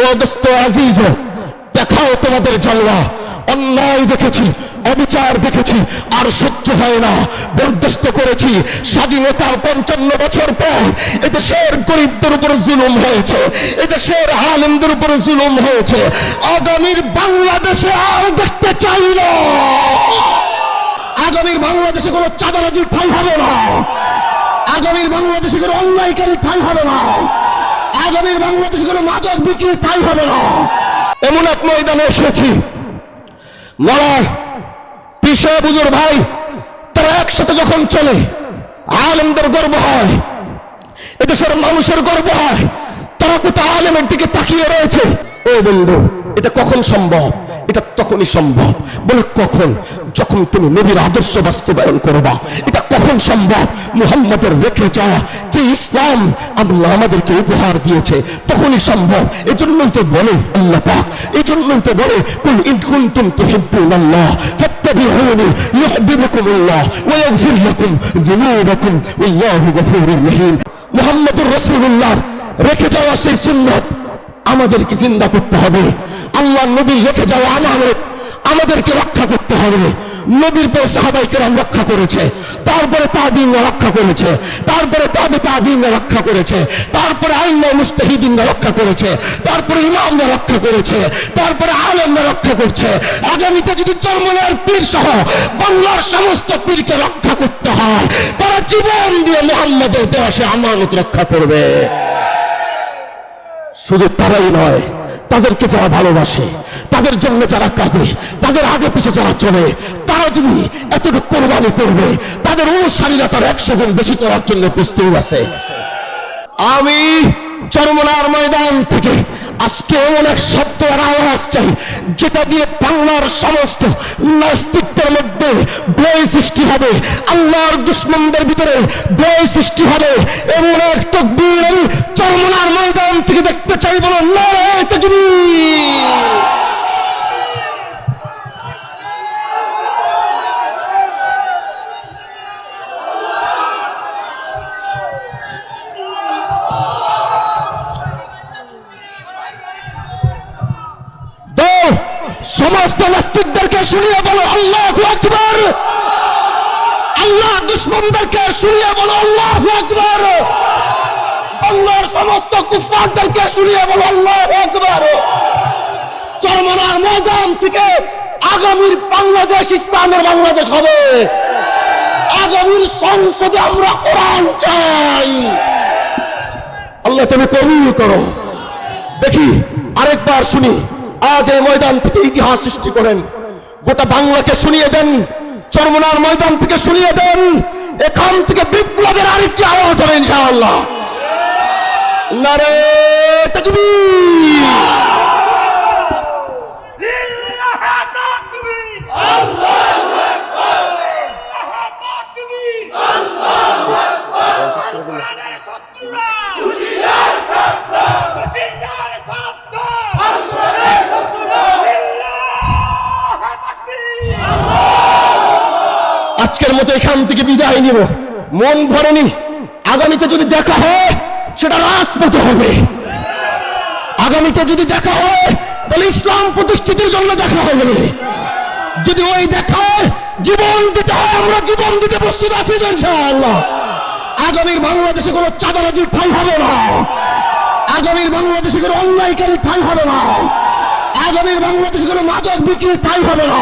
ও দোস্ত আজিজ, দেখাও তোমাদের জালওয়া। অন্যায় দেখেছি, অবিচার দেখেছি, আর সহ্য হয় না, বরদাস্ত করেছি। স্বাধীনতার 55 বছর পর এদেশের গরিবদের উপর জুলুম হয়েছে, এদেশের আলেমদের উপর জুলুম হয়েছে। আগামীর বাংলাদেশে আর দেখতে চাই না। আগামীর বাংলাদেশে কোনো চাঁদাবাজির ঠাঁই হবে না, আগামীর বাংলাদেশে কোনো অন্যায়কারী ঠাঁই হবে না, আগামীর বাংলাদেশে কোনো মাদক বিক্রির ঠাঁই হবে না। এমন এক ময়দানে এসেছি, মরা পিসে বুজুর ভাই তারা একসাথে যখন চলে, আলেমদের গর্ব হয়, এদেশের মানুষের গর্ব হয়। তারা কোথাও আলেমের দিকে তাকিয়ে রয়েছে। ও বন্ধু, এটা কখন সম্ভব? এটা তখনই সম্ভব। বলে কখন? যখন তুমি নবীর আদর্শ বাস্তবায়ন করবা। এটা কখন সম্ভব? মুহাম্মদের রেখে যাওয়া যে ইসলাম আল্লাহ আমাদেরকে উপহার দিয়েছে, তখনই সম্ভব। এজন্যই তো বলে আল্লাহ পাক, এজন্যই তো বলে কুল ইন কুনতুম তুহিব্বুনাল্লাহ ফাত্তাবিউনি ইউহিব্বুকুমুল্লাহ ওয়া ইয়াগফির লাকুম যুনুবাকুম ওয়াল্লাহু গফুরুর রহিম। মুহাম্মদুর রাসূলুল্লাহ রেখে যাওয়া সেই সুন্নাত আমাদেরকে জিন্দা করতে হবে। আল্লাহ নবী রেখে যাওয়া আমানত আমাদেরকে রক্ষা করতে হবে। নবীর পরে সাহাবায়ে কেরাম রক্ষা করেছে, তারপরে তাবিঈনরা রক্ষা করেছে, তারপরে তাবিঈনরা রক্ষা করেছে, তারপরে আইম্মা মুজতাহিদিনরা রক্ষা করেছে, তারপরে ইমামরা রক্ষা করেছে, তারপরে আলেমরা রক্ষা করছে। আগামীতে যদি চরমনার পীর সহ বাংলার সমস্ত পীরকে রক্ষা করতে হয়, তারা জীবন দিয়ে মুহাম্মদের দেওয়া সে আমানত রক্ষা করবে। শুধু তারাই নয়, তাদেরকে যারা ভালোবাসে, তাদের জন্য যারা কাঁদে, তাদের আগে পিছে যারা চলে, তারা যদি এতটুকু কোরবানি করবে, তাদের অনুসারীরা তার 100 গুণ বেশি করার জন্য প্রস্তুত আছে। আমি চরমনার ময়দান থেকে আজকে এমন এক শব্দ আর আওয়াজ চাই, যেটা দিয়ে বাংলার সমস্ত নাস্তিকদের মধ্যে ভয় সৃষ্টি হবে, আল্লাহর দুশমনদের ভিতরে ভয় সৃষ্টি হবে। এমন এক তাকবীর আমি চরমনার ময়দান থেকে দেখতে চাই। বলো নারায়ে তাকবীর। সমস্ত নাস্তিকদেরকে শুনিয়ে বলো আল্লাহু আকবার। আল্লাহ দুশমনদেরকে শুনিয়ে বলো আল্লাহু আকবার। আল্লাহর সমস্ত কুফফারদেরকে শুনিয়ে বলো আল্লাহু আকবার। চরমনার ময়দান থেকে আগামীর বাংলাদেশ ইসলামের বাংলাদেশ হবে। আগামীর সংসদে আমরা কোরআন চাই। আল্লাহ তুমি কবুল করো। দেখি আরেকবার শুনি, আজ এই ময়দান থেকে ইতিহাস সৃষ্টি করেন, গোটা বাংলাকে শুনিয়ে দেন, চরমনার ময়দান থেকে শুনিয়ে দেন। এখান থেকে বিপ্লবের আরেকটি আওয়াজ হবে ইনশাআল্লাহ। নারায়ে তাকবীর। আল্লাহু আকবার। আল্লাহু আকবার। কোরআনের শত্রুরা হুশিয়ার সাবধান, হুশিয়ার সাবধান, কোরআনের শত্রুরা আল্লাহু তাকবীর। আজকের মতো এখান থেকে বিদায় নিব। মন ভরেনি, আগামীতে যদি দেখা হয় সেটা রাজপথে হবে। আগামীতে যদি দেখা হয় তাহলে ইসলাম প্রতিষ্ঠিতের জন্য দেখা হবে। যদি ওই দেখা হয় জীবন দিতে হয়, আমরা জীবন দিতে প্রস্তুত আছি ইনশাআল্লাহ। আগামীর বাংলাদেশে কোনো চাঁদাবাজির ঠাঁই হবে না, আগামীর বাংলাদেশে কোনো অন্যায়কারী ঠাঁই হবে না, আগামীর বাংলাদেশে কোনো মাদক বিক্রির ঠাঁই হবে না।